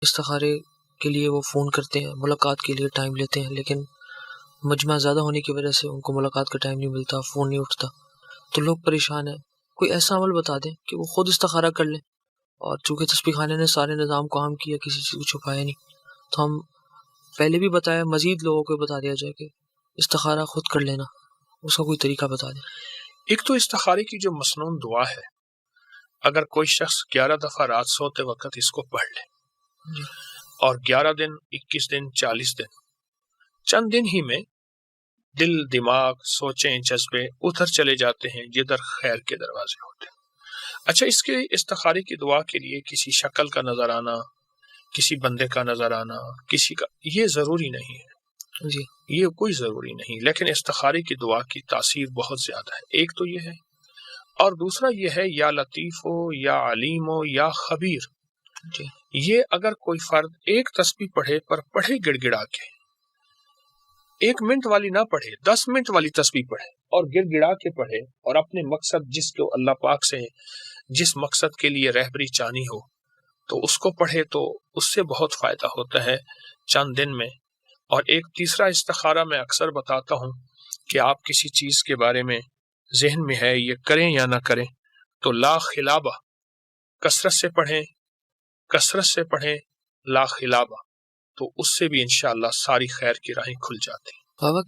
استخارے کے لیے وہ فون کرتے ہیں، ملاقات کے لیے ٹائم لیتے ہیں، لیکن مجمع زیادہ ہونے کی وجہ سے ان کو ملاقات کا ٹائم نہیں ملتا، فون نہیں اٹھتا، تو لوگ پریشان ہیں۔ کوئی ایسا عمل بتا دیں کہ وہ خود استخارہ کر لیں، اور چونکہ تسبیح خانے نے سارے نظام کو عام کیا، کسی چیز کو چھپایا نہیں، تو ہم پہلے بھی بتایا، مزید لوگوں کو بتا دیا جائے کہ استخارہ خود کر لینا، اس کا کوئی طریقہ بتا دیں۔ ایک تو استخارے کی جو مسنون دعا ہے، اگر کوئی شخص 11 دفعہ رات سوتے وقت اس کو پڑھ لے جی اور 11 دن، 21 دن، 40 دن، چند دن ہی میں دل، دماغ، سوچیں، جذبے ادھر چلے جاتے ہیں جدھر خیر کے دروازے ہوتے ہیں۔ اچھا، اس کے استخارے کی دعا کے لیے کسی شکل کا نظر آنا، کسی بندے کا نظر آنا، کسی کا، یہ ضروری نہیں ہے، جی یہ کوئی ضروری نہیں، لیکن استخارے کی دعا کی تاثیر بہت زیادہ ہے۔ ایک تو یہ ہے، اور دوسرا یہ ہے یا لطیف ہو یا علیم ہو یا خبیر، جی یہ اگر کوئی فرد ایک تسبیح پڑھے پر پڑھے گڑ گڑا کے، 1 منٹ والی نہ پڑھے، 10 منٹ والی تسبیح پڑھے اور گڑ گڑا کے پڑھے، اور اپنے مقصد جس کو اللہ پاک سے جس مقصد کے لیے رہبری چاہنی ہو تو اس کو پڑھے، تو اس سے بہت فائدہ ہوتا ہے چند دن میں۔ اور ایک تیسرا استخارہ میں اکثر بتاتا ہوں کہ آپ کسی چیز کے بارے میں ذہن میں ہے یہ کریں یا نہ کریں، تو لا خلابہ کثرت سے پڑھیں، کثرت سے پڑھیں لا خلابہ، تو اس سے بھی انشاءاللہ ساری خیر کی راہیں کھل جاتی ہیں۔ بابا